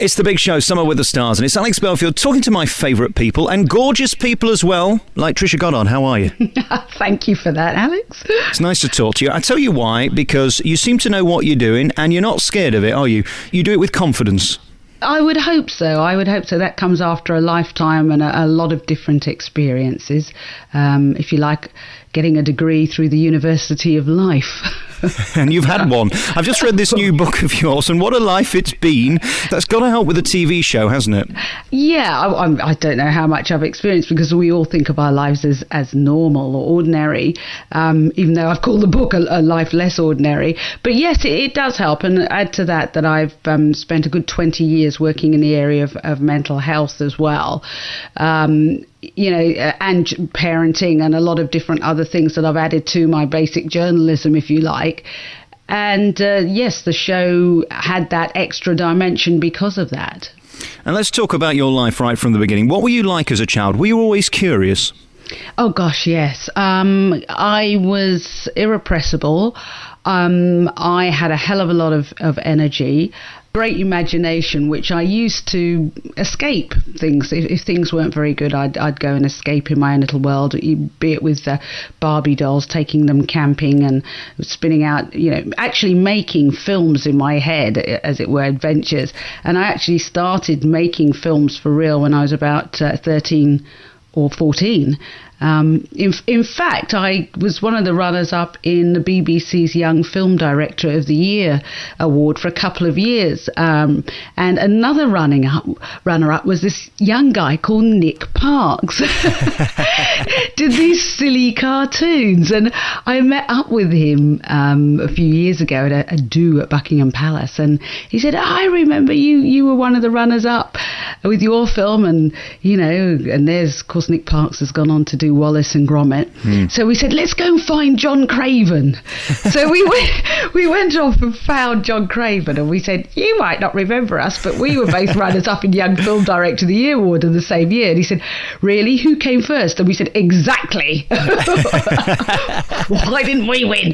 It's the big show, Summer with the Stars, and it's Alex Belfield talking to my favourite people, and gorgeous people as well, like Trisha Goddard. How are you? Thank you for that, Alex. It's nice to talk to you. I tell you why, because you seem to know what you're doing, and you're not scared of it, are you? You do it with confidence. I would hope so. That comes after a lifetime and a lot of different experiences. If you like, getting a degree through the University of Life. And you've had one. I've just read this new book of yours, and what a life it's been. That's got to help with a TV show, hasn't it? Yeah, I don't know how much I've experienced, because we all think of our lives as normal or ordinary, even though I've called the book a life less ordinary. But yes, it does help. And add to that I've spent a good 20 years working in the area of mental health as well. And parenting and a lot of different other things that I've added to my basic journalism, if you like. And yes, the show had that extra dimension because of that. And let's talk about your life right from the beginning. What were you like as a child? Were you always curious? Oh, gosh, yes. I was irrepressible. I had a hell of a lot of energy, great imagination, which I used to escape things. If things weren't very good, I'd go and escape in my own little world, be it with Barbie dolls, taking them camping and spinning out, actually making films in my head, as it were, adventures. And I actually started making films for real when I was about 13 or 14. In fact, I was one of the runners-up in the BBC's Young Film Director of the Year award for a couple of years. And another runner-up was this young guy called Nick Parks. Did these silly cartoons. And I met up with him a few years ago at a do at Buckingham Palace. And he said, I remember you were one of the runners-up with your film. And, and there's, of course, Nick Parks has gone on to do Wallace and Gromit. So we said, let's go and find John Craven. So we went off and found John Craven, and we said, you might not remember us, but we were both runners up in Young Film Director of the Year award in the same year. And he said, really? Who came first? And we said, exactly. Why didn't we win?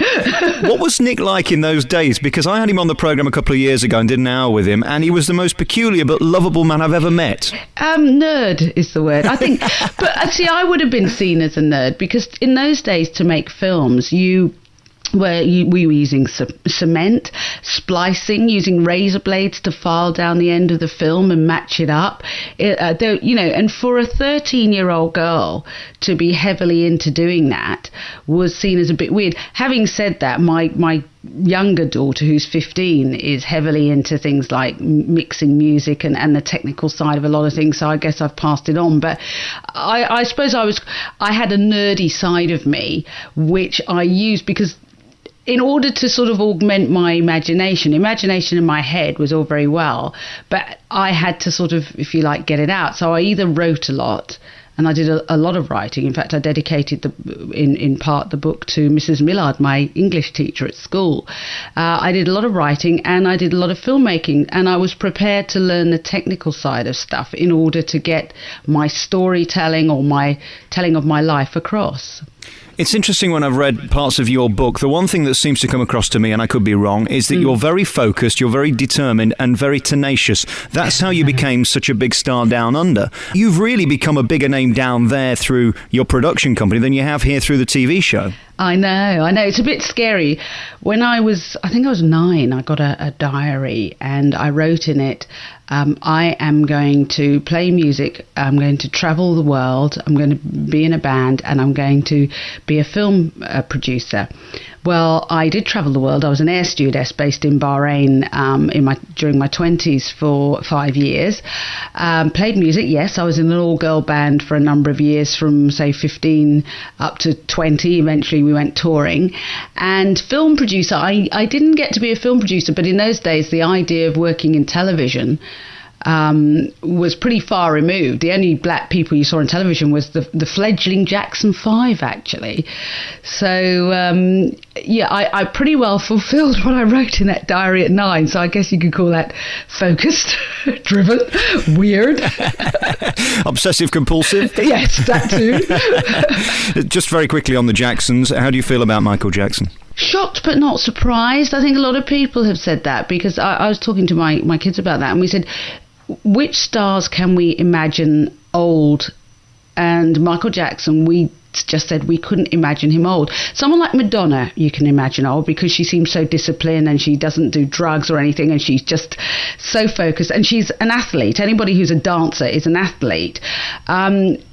What was Nick like in those days? Because I had him on the programme a couple of years ago and did an hour with him, and he was the most peculiar but lovable man I've ever met. Nerd is the word, I think. But see, I would have been seen as a nerd, because in those days, to make films, we were using cement, splicing, using razor blades to file down the end of the film and match it up. And for a 13-year-old girl to be heavily into doing that was seen as a bit weird. Having said that, my younger daughter, who's 15, is heavily into things like mixing music and the technical side of a lot of things, so I guess I've passed it on. But I suppose I had a nerdy side of me, which I used because in order to sort of augment my imagination in my head was all very well, but I had to sort of, if you like, get it out. So I either wrote a lot, and I did a lot of writing. In fact, I dedicated in part the book to Mrs. Millard, my English teacher at school. I did a lot of writing, and I did a lot of filmmaking, and I was prepared to learn the technical side of stuff in order to get my storytelling or my telling of my life across. It's interesting, when I've read parts of your book, the one thing that seems to come across to me, and I could be wrong, is that you're very focused, you're very determined and very tenacious. That's how you became such a big star down under. You've really become a bigger name down there through your production company than you have here through the TV show. I know. It's a bit scary. When I think I was 9, I got a diary, and I wrote in it, I am going to play music, I'm going to travel the world, I'm going to be in a band, and I'm going to be a film producer. Well, I did travel the world. I was an air stewardess based in Bahrain during my 20s for 5 years. Played music, yes. I was in an all-girl band for a number of years, from, say, 15 up to 20. Eventually, we went touring. And film producer, I didn't get to be a film producer, but in those days, the idea of working in television was pretty far removed. The only black people you saw on television was the fledgling Jackson 5, actually. So, I pretty well fulfilled what I wrote in that diary at 9, so I guess you could call that focused, driven, weird. Obsessive compulsive? Yes, that too. Just very quickly on the Jacksons, how do you feel about Michael Jackson? Shocked but not surprised. I think a lot of people have said that, because I was talking to my kids about that, and we said, which stars can we imagine old? And Michael Jackson, we just said we couldn't imagine him old. Someone like Madonna, you can imagine old because she seems so disciplined and she doesn't do drugs or anything, and she's just so focused, and she's an athlete. Anybody who's a dancer is an athlete.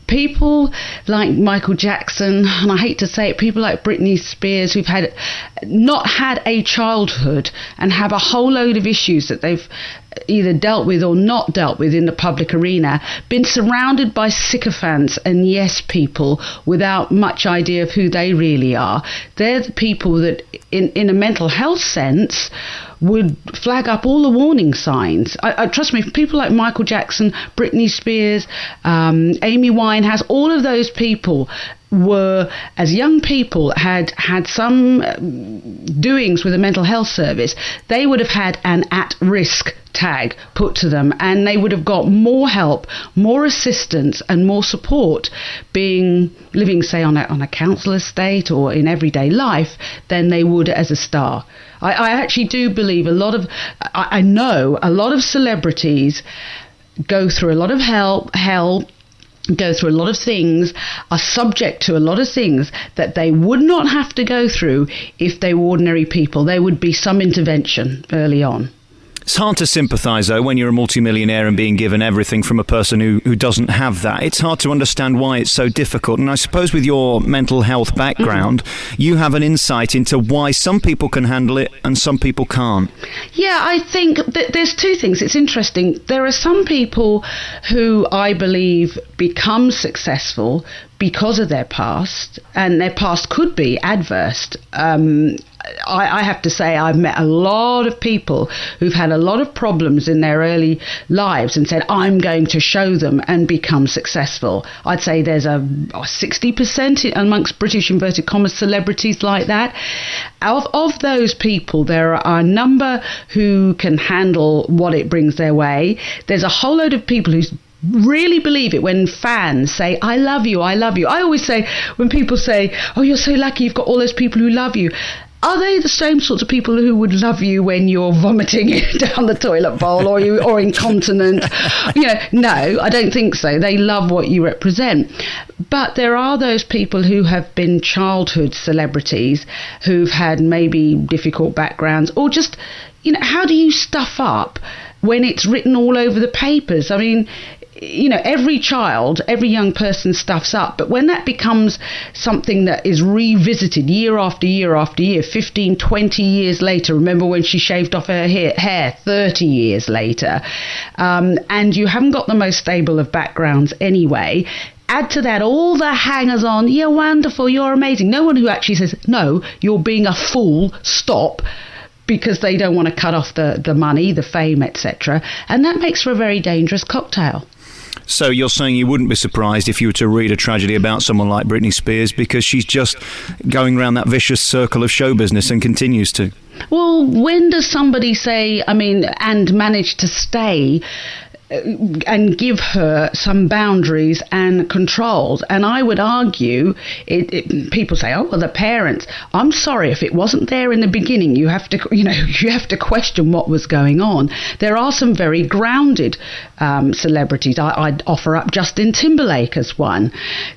People like Michael Jackson, and I hate to say it, people like Britney Spears, who've not had a childhood and have a whole load of issues that they've either dealt with or not dealt with in the public arena, been surrounded by sycophants and yes people without much idea of who they really are. They're the people that, in a mental health sense, would flag up all the warning signs. I trust me, people like Michael Jackson, Britney Spears, Amy Winehouse, all of those people were, as young people, had some doings with a mental health service. They would have had an at-risk tag put to them, and they would have got more help, more assistance and more support living, say, on a council estate or in everyday life than they would as a star. I actually do believe I know a lot of celebrities go through a lot of hell, go through a lot of things, are subject to a lot of things that they would not have to go through if they were ordinary people. There would be some intervention early on. It's hard to sympathise, though, when you're a multimillionaire and being given everything from a person who doesn't have that. It's hard to understand why it's so difficult. And I suppose with your mental health background, you have an insight into why some people can handle it and some people can't. Yeah, I think that there's two things. It's interesting. There are some people who I believe become successful because of their past, and their past could be adverse. I have to say I've met a lot of people who've had a lot of problems in their early lives and said, I'm going to show them, and become successful. I'd say there's a 60% amongst British inverted commas celebrities like that. Of those people, there are a number who can handle what it brings their way. There's a whole load of people who really believe it when fans say, I love you, I love you. I always say, when people say, oh, you're so lucky, you've got all those people who love you. Are they the same sorts of people who would love you when you're vomiting down the toilet bowl or incontinent? No, I don't think so. They love what you represent. But there are those people who have been childhood celebrities who've had maybe difficult backgrounds, or just, how do you stuff up when it's written all over the papers? I mean, every child, every young person stuffs up. But when that becomes something that is revisited year after year after year, 15, 20 years later, remember when she shaved off her hair 30 years later, and you haven't got the most stable of backgrounds anyway, add to that all the hangers on, you're wonderful, you're amazing. No one who actually says, no, you're being a fool, stop, because they don't want to cut off the money, the fame, etc. And that makes for a very dangerous cocktail. So you're saying you wouldn't be surprised if you were to read a tragedy about someone like Britney Spears, because she's just going around that vicious circle of show business and continues to? Well, when does somebody say, and manage to stay and give her some boundaries and controls? And I would argue, people say, oh, well, the parents. I'm sorry, if it wasn't there in the beginning, you have to question what was going on. There are some very grounded celebrities. I'd offer up Justin Timberlake as one,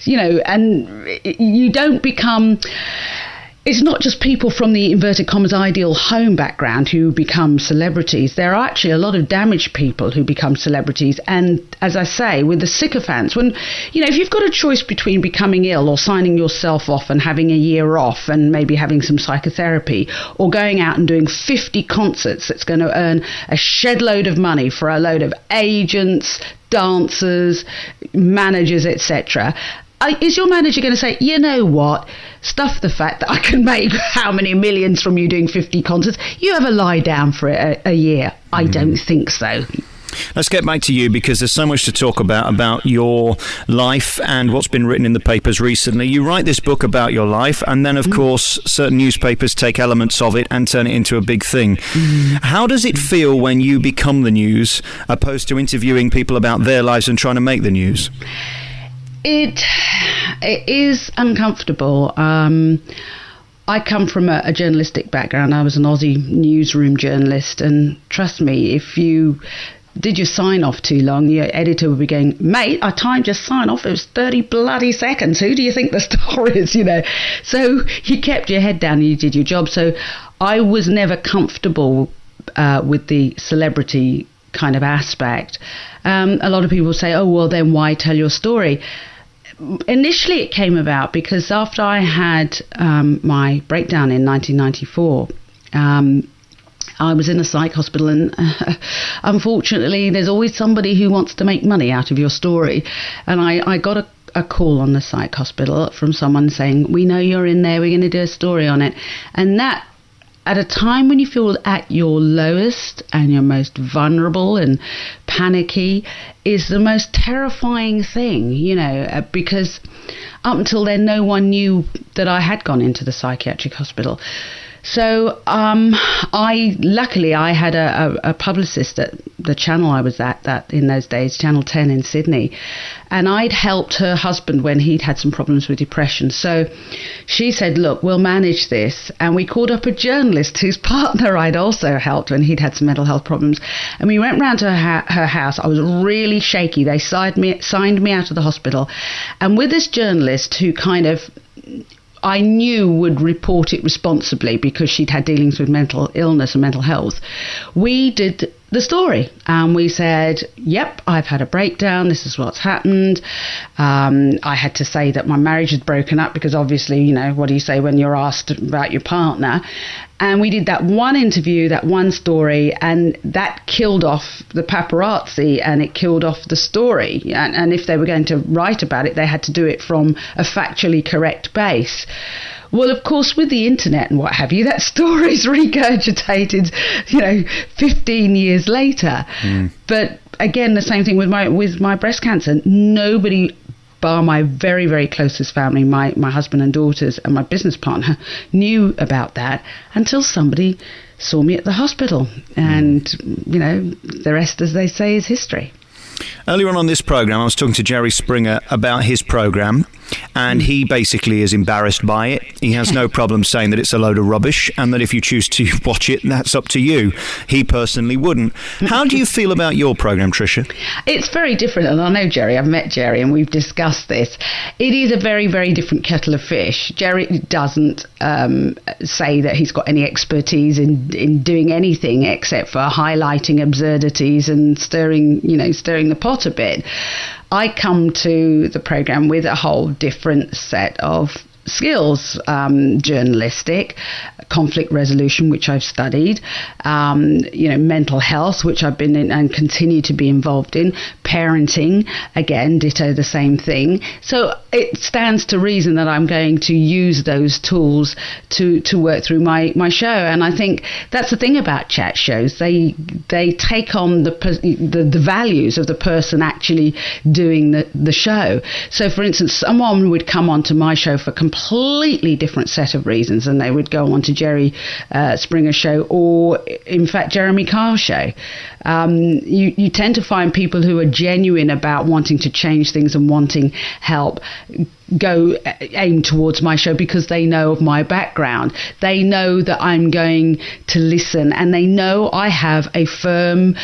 and you don't become... It's not just people from the inverted commas ideal home background who become celebrities. There are actually a lot of damaged people who become celebrities. And as I say, with the sycophants, when, if you've got a choice between becoming ill or signing yourself off and having a year off and maybe having some psychotherapy, or going out and doing 50 concerts that's going to earn a shed load of money for a load of agents, dancers, managers, etc., is your manager going to say, you know what, stuff the fact that I can make how many millions from you doing 50 concerts, you have a lie down for it a year? I don't think so. Let's get back to you, because there's so much to talk about your life and what's been written in the papers recently. You write this book about your life, and then, of course, certain newspapers take elements of it and turn it into a big thing. How does it feel when you become the news, opposed to interviewing people about their lives and trying to make the news? It is uncomfortable. I come from a journalistic background. I was an Aussie newsroom journalist, and trust me, if you did you sign off too long? Your editor would be going, mate, I timed your sign off. It was 30 bloody seconds. Who do you think the star is, So you kept your head down and you did your job. So I was never comfortable with the celebrity kind of aspect. A lot of people say, oh, well, then why tell your story? Initially, it came about because after I had my breakdown in 1994, I was in a psych hospital, and unfortunately, there's always somebody who wants to make money out of your story. And I got a call on the psych hospital from someone saying, we know you're in there, we're going to do a story on it. And that, at a time when you feel at your lowest and your most vulnerable and panicky, is the most terrifying thing, because up until then, no one knew that I had gone into the psychiatric hospital. So luckily I had a publicist at the channel I was at that in those days, Channel 10 in Sydney, and I'd helped her husband when he'd had some problems with depression. So she said, look, we'll manage this. And we called up a journalist whose partner I'd also helped when he'd had some mental health problems. And we went round to her house. I was really shaky. They signed me out of the hospital. And with this journalist who kind of I knew would report it responsibly because she'd had dealings with mental illness and mental health, we did the story. And we said, yep, I've had a breakdown. This is what's happened. I had to say that my marriage had broken up because obviously, what do you say when you're asked about your partner? And we did that one interview, that one story, and that killed off the paparazzi and it killed off the story. And if they were going to write about it, they had to do it from a factually correct base. Well, of course, with the internet and what have you, that story's regurgitated, 15 years later. But again, the same thing with my breast cancer. Nobody, bar my very, very closest family, my husband and daughters and my business partner, knew about that until somebody saw me at the hospital. And, the rest, as they say, is history. Earlier on this programme, I was talking to Jerry Springer about his programme, and he basically is embarrassed by it. He has no problem saying that it's a load of rubbish, and that if you choose to watch it, that's up to you. He personally wouldn't. How do you feel about your programme, Trisha? It's very different, and I know Jerry. I've met Jerry, and we've discussed this. It is a very, very different kettle of fish. Jerry doesn't say that he's got any expertise in doing anything except for highlighting absurdities and stirring the pot a bit. I come to the programme with a whole different set of skills, journalistic, conflict resolution, which I've studied, mental health, which I've been in and continue to be involved in, parenting, again, ditto the same thing. So it stands to reason that I'm going to use those tools to work through my show. And I think that's the thing about chat shows. They take on the values of the person actually doing the show. So, for instance, someone would come onto my show for completely different set of reasons, and they would go on to Jerry Springer's show, or in fact Jeremy Kyle's show. You tend to find people who are genuine about wanting to change things and wanting help aim towards my show because they know of my background. They know that I'm going to listen, and they know I have a firm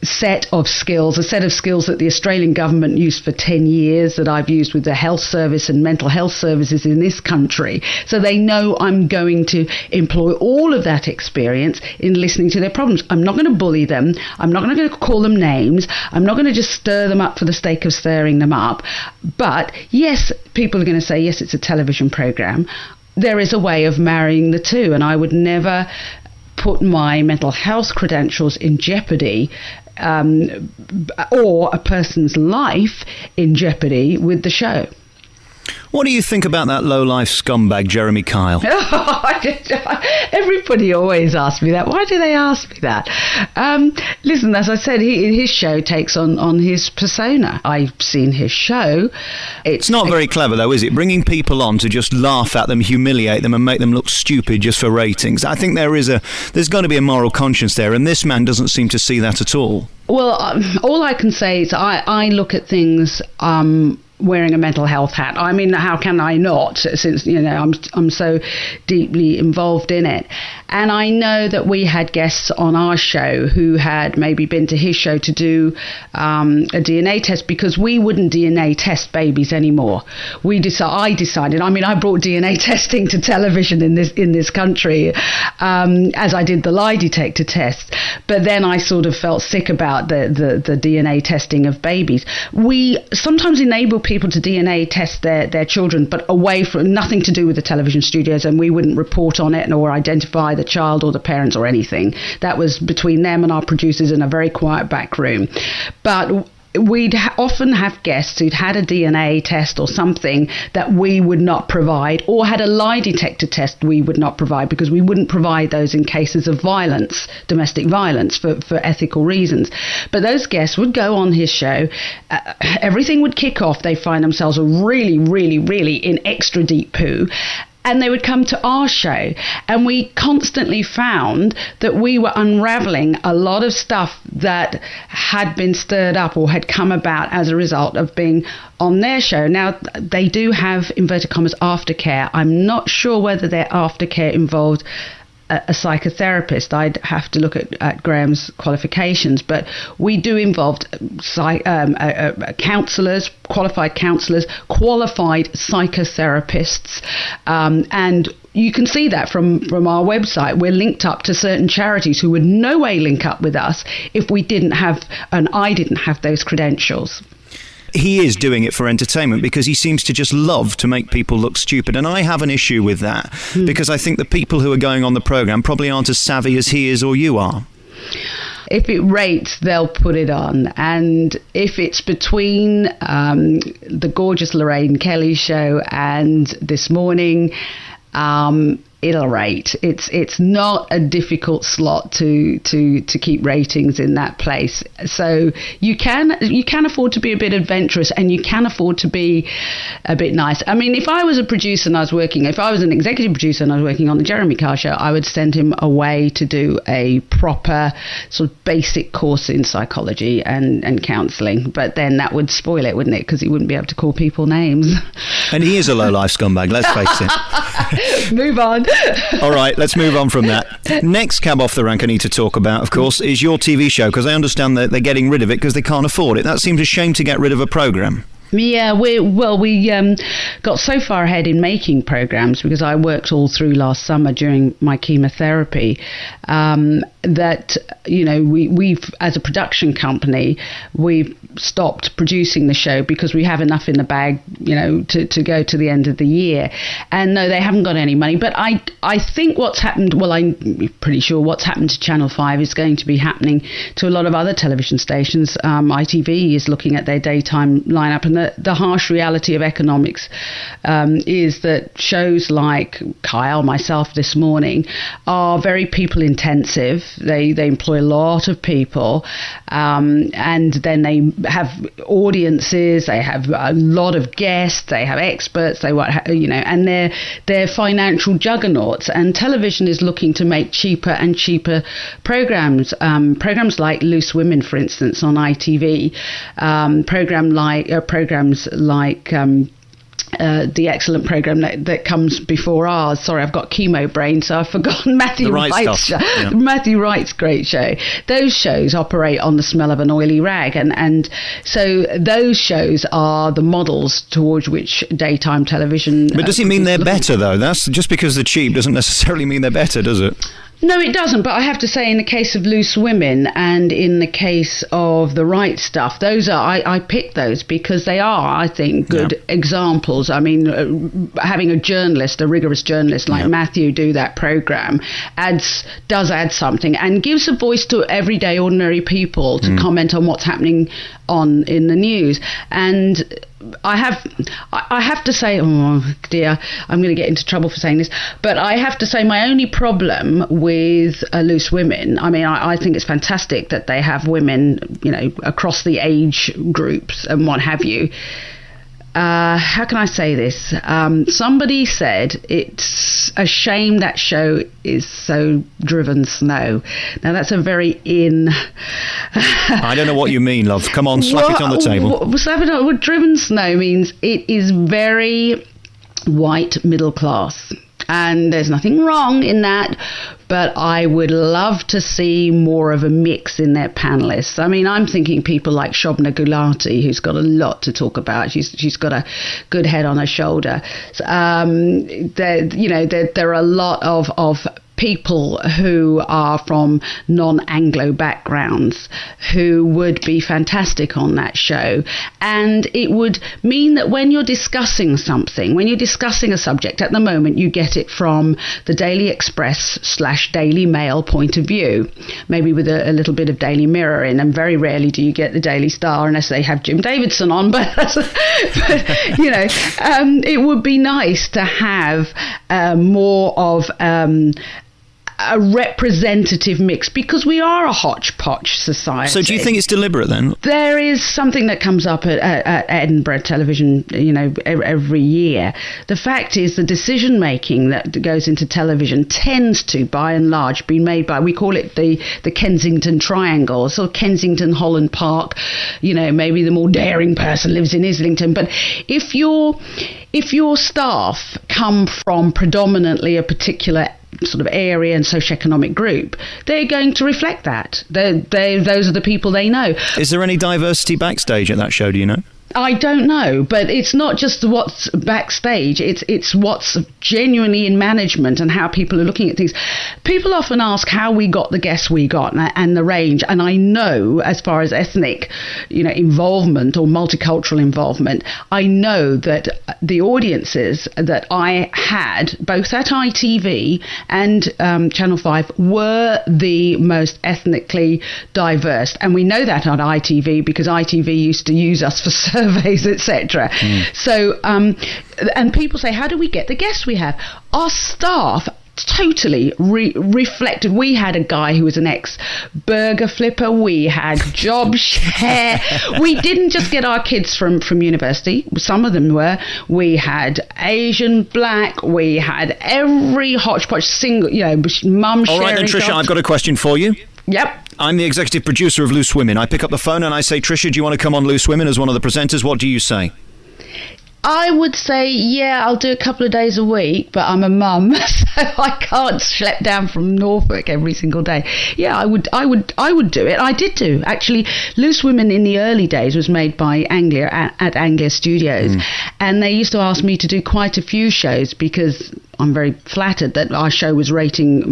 set of skills, a set of skills that the Australian government used for 10 years, that I've used with the health service and mental health services in this country. So they know I'm going to employ all of that experience in listening to their problems. I'm not going to bully them. I'm not going to call them names. I'm not going to just stir them up for the sake of stirring them up. But yes, people are going to say, yes, it's a television program. There is a way of marrying the two, and I would never put my mental health credentials in jeopardy or a person's life in jeopardy with the show. What do you think about that low-life scumbag, Jeremy Kyle? Everybody always asks me that. Why do they ask me that? Listen, as I said, his show takes on his persona. I've seen his show. It's not very clever, though, is it? Bringing people on to just laugh at them, humiliate them, and make them look stupid just for ratings. I think there's going to be a moral conscience there, and this man doesn't seem to see that at all. Well, all I can say is I look at things wearing a mental health hat. I mean, how can I not, since, I'm so deeply involved in it. And I know that we had guests on our show who had maybe been to his show to do a DNA test, because we wouldn't DNA test babies anymore. I decided, I brought DNA testing to television in this country, as I did the lie detector test. But then I sort of felt sick about the DNA testing of babies. We sometimes enable people to DNA test their children, but away from, nothing to do with the television studios, and we wouldn't report on it or identify the child or the parents or anything. That was between them and our producers in a very quiet back room. But we'd often have guests who'd had a DNA test or something that we would not provide, or had a lie detector test we would not provide, because we wouldn't provide those in cases of violence, domestic violence, for ethical reasons. But those guests would go on his show, everything would kick off, they find themselves really, really, really in extra deep poo, and they would come to our show, and we constantly found that we were unraveling a lot of stuff that had been stirred up or had come about as a result of being on their show. Now, they do have, inverted commas, aftercare. I'm not sure whether their aftercare involved a psychotherapist. I'd have to look at Graham's qualifications, but we do involve counsellors, qualified counsellors, qualified psychotherapists, and you can see that from our website. We're linked up to certain charities who would no way link up with us if we didn't have, and I didn't have, those credentials. He is doing it for entertainment because he seems to just love to make people look stupid. And I have an issue with that because I think the people who are going on the programme probably aren't as savvy as he is or you are. If it rates, they'll put it on. And if it's between the gorgeous Lorraine Kelly show and This Morning, it'll rate. It's not a difficult slot to keep ratings in that place. So you can afford to be a bit adventurous, and you can afford to be a bit nice. I mean, if I was a producer and if I was an executive producer and I was working on the Jeremy Carr show, I would send him away to do a proper sort of basic course in psychology and counselling. But then that would spoil it, wouldn't it? Because he wouldn't be able to call people names. And he is a low-life scumbag, let's face it. Move on. All right, let's move on from that. Next cab off the rank I need to talk about, of course, is your TV show, because I understand that they're getting rid of it because they can't afford it. That seems a shame to get rid of a programme. Yeah, we got so far ahead in making programs, because I worked all through last summer during my chemotherapy, that we've, as a production company, we've stopped producing the show because we have enough in the bag, to go to the end of the year. And no, they haven't got any money. But I think what's happened, well, I'm pretty sure what's happened to Channel 5 is going to be happening to a lot of other television stations. ITV is looking at their daytime lineup, and the harsh reality of economics is that shows like Kyle, myself, This Morning are very people intensive. They employ a lot of people, and then they have audiences, they have a lot of guests, they have experts, and they're financial juggernauts. And television is looking to make cheaper and cheaper programs. Programs like Loose Women, for instance, on ITV, programs like the excellent program that comes before ours. Sorry, I've got chemo brain, so I've forgotten Matthew Wright's show. Yeah. Matthew Wright's great show. Those shows operate on the smell of an oily rag, and so those shows are the models towards which daytime television. But does it mean they're better, though? That's just because they're cheap doesn't necessarily mean they're better, does it? No, it doesn't. But I have to say, in the case of Loose Women and in the case of The Right Stuff, those are I picked those because they are, I think, good examples. I mean, having a rigorous journalist like Matthew do that program does add something and gives a voice to everyday ordinary people to comment on what's happening in the news. And I have to say, oh dear, I'm going to get into trouble for saying this, but I have to say my only problem with Loose Women, I mean, I think it's fantastic that they have women, across the age groups and what have you. how can I say this? Somebody said it's a shame that show is so driven snow. Now that's a very I don't know what you mean, love. Come on, slap it on the table. What driven snow means, it is very white middle class. And there's nothing wrong in that, but I would love to see more of a mix in their panelists. I mean, I'm thinking people like Shobna Gulati, who's got a lot to talk about. She's got a good head on her shoulder. There are a lot of people who are from non-Anglo backgrounds who would be fantastic on that show. And it would mean that when you're discussing something, when you're discussing a subject, at the moment you get it from the Daily Express / Daily Mail point of view, maybe with a little bit of Daily Mirror in, and very rarely do you get the Daily Star unless they have Jim Davidson on. But it would be nice to have more of a representative mix, because we are a hodgepodge society. So do you think it's deliberate then? There is something that comes up at Edinburgh Television, every year. The fact is, the decision making that goes into television tends to, by and large, be made by, we call it the Kensington Triangle, so Kensington, Holland Park, maybe the more daring person lives in Islington. But if your staff come from predominantly a particular sort of area and socioeconomic group, they're going to reflect that. Those are the people they know. Is there any diversity backstage at that show, do you know? I don't know, but it's not just what's backstage, it's what's genuinely in management and how people are looking at things. People often ask how we got the guests we got and the range, and I know, as far as ethnic involvement or multicultural involvement, I know that the audiences that I had both at ITV and Channel 5 were the most ethnically diverse, and we know that on ITV because ITV used to use us for surveys, etc. So, and people say, how do we get the guests we have? Our staff totally reflected. We had a guy who was an ex-burger flipper. We had job share. We didn't just get our kids from university. Some of them were. We had Asian, black. We had every hodgepodge, single, mum sharing. All right then, Trisha, jobs. I've got a question for you. Yep. I'm the executive producer of Loose Women. I pick up the phone and I say, Trisha, do you want to come on Loose Women as one of the presenters? What do you say? I would say, yeah, I'll do a couple of days a week, but I'm a mum, so I can't schlep down from Norfolk every single day. Yeah, I would do it. I did do. Actually, Loose Women in the early days was made by Anglia at Anglia Studios, and they used to ask me to do quite a few shows because I'm very flattered that my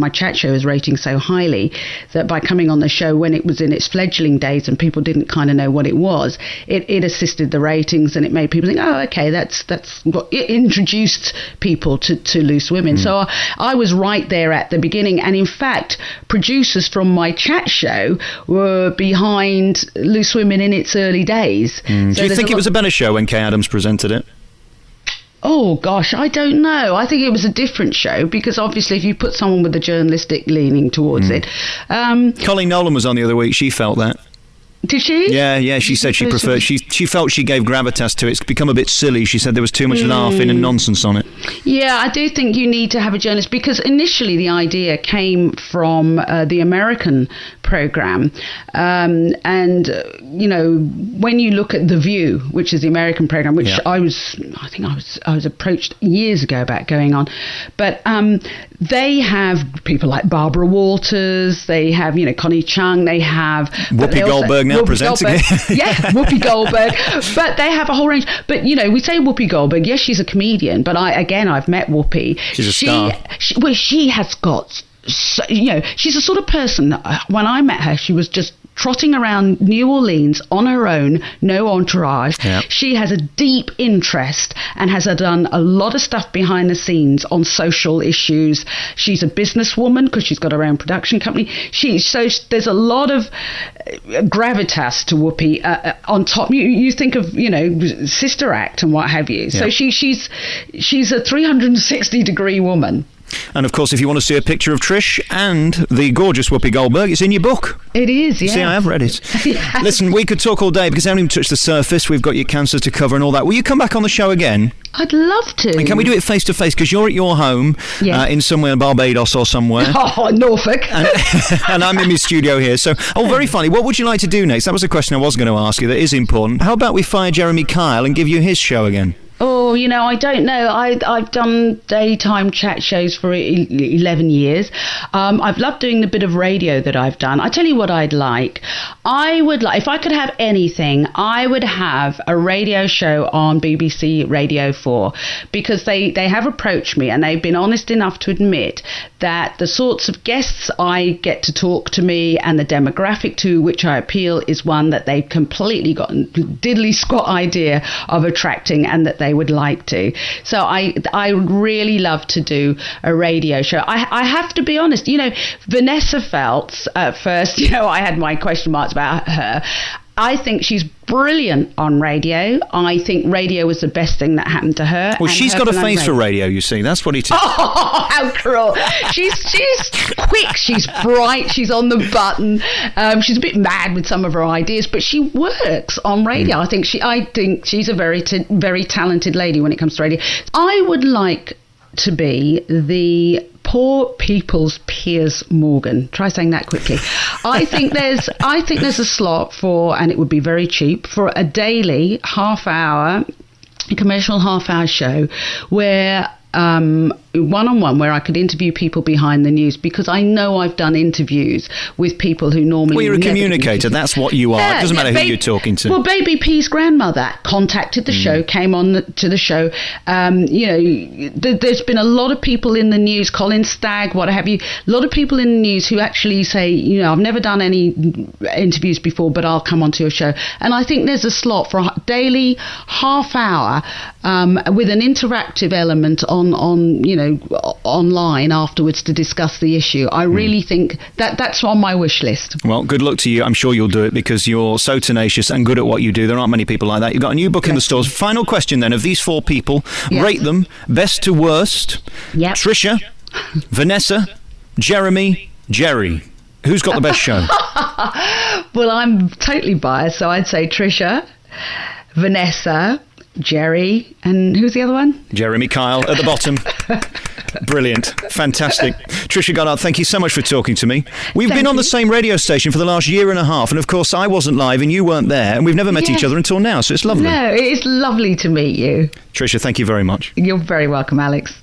chat show was rating so highly that by coming on the show when it was in its fledgling days and people didn't kind of know what it was, it assisted the ratings and it made people think, oh, okay, that's what it introduced people to Loose Women. So I was right there at the beginning, and in fact, producers from my chat show were behind Loose Women in its early days. Do you think it was a better show when Kay Adams presented it? Oh, gosh, I don't know. I think it was a different show because obviously if you put someone with a journalistic leaning towards it. Colleen Nolan was on the other week. She felt that. Did she? Yeah. She said she preferred. She felt she gave gravitas to it. It's become a bit silly. She said there was too much laughing and nonsense on it. Yeah, I do think you need to have a journalist because initially the idea came from the American program, and when you look at The View, which is the American program, which I was approached years ago about going on, but they have people like Barbara Walters, they have Connie Chung, they have Whoopi Goldberg now presenting it. Yeah, Whoopi Goldberg. But they have a whole range. But we say Whoopi Goldberg. Yes, she's a comedian. But I've met Whoopi. She's a star. She has got. She's the sort of person that when I met her, she was just trotting around New Orleans on her own, no entourage. Yep. She has a deep interest and has done a lot of stuff behind the scenes on social issues. She's a businesswoman because she's got her own production company. There's a lot of gravitas to Whoopi on top. You think of Sister Act and what have you. So she's a 360-degree woman. And of course, if you want to see a picture of Trish and the gorgeous Whoopi Goldberg, it's in your book. It is, yeah. See, I have read it. Yes. Listen, we could talk all day because I haven't even touched the surface. We've got your cancer to cover and all that. Will you come back on the show again? I'd love to. And can we do it face to face? Because you're at your home in somewhere in Barbados or somewhere. Oh, Norfolk. And I'm in my studio here. So, very funny. What would you like to do next? That was a question I was going to ask you that is important. How about we fire Jeremy Kyle and give you his show again? Oh, I don't know. I've done daytime chat shows for 11 years. I've loved doing the bit of radio that I've done. I tell you what I'd like. If I could have anything, I would have a radio show on BBC Radio 4, because they have approached me and they've been honest enough to admit that the sorts of guests I get to talk to me and the demographic to which I appeal is one that they've completely got a diddly squat idea of attracting, and that they would like to. So I would really love to do a radio show. I have to be honest, Vanessa Feltz, at first, I had my question marks about her. I think she's brilliant on radio. I think radio was the best thing that happened to her. Well, she's got a face for radio, you see. That's what it is. Oh, how cruel. She's quick. She's bright. She's on the button. She's a bit mad with some of her ideas, but she works on radio. I think she's a very talented lady when it comes to radio. I would like to be the poor people's Piers Morgan. Try saying that quickly. I think there's a slot for, and it would be very cheap, for a daily commercial half-hour show where one-on-one, where I could interview people behind the news, because I know I've done interviews with people who normally... Well, you're a communicator, that's what you are. It doesn't matter who you're talking to. Well, Baby P's grandmother contacted the show, came on to the show. There's been a lot of people in the news, Colin Stagg, what have you, a lot of people in the news who actually say, I've never done any interviews before, but I'll come onto your show. And I think there's a slot for a daily half hour with an interactive element online afterwards to discuss the issue. I really think that's on my wish list. Well, good luck to you. I'm sure you'll do it because you're so tenacious and good at what you do. There aren't many people like that. You've got a new book in the stores. Final question then, of these four people, rate them best to worst. Yep. Trisha, Vanessa, Jeremy, Jerry. Who's got the best show? Well, I'm totally biased, so I'd say Trisha, Vanessa, Jerry, and who's the other one? Jeremy Kyle at the bottom. Brilliant. Fantastic. Trisha Goddard, thank you so much for talking to me. We've been on the same radio station for the last year and a half, and of course I wasn't live and you weren't there, and we've never met each other until now, so it's lovely. No, it's lovely to meet you. Trisha, thank you very much. You're very welcome, Alex.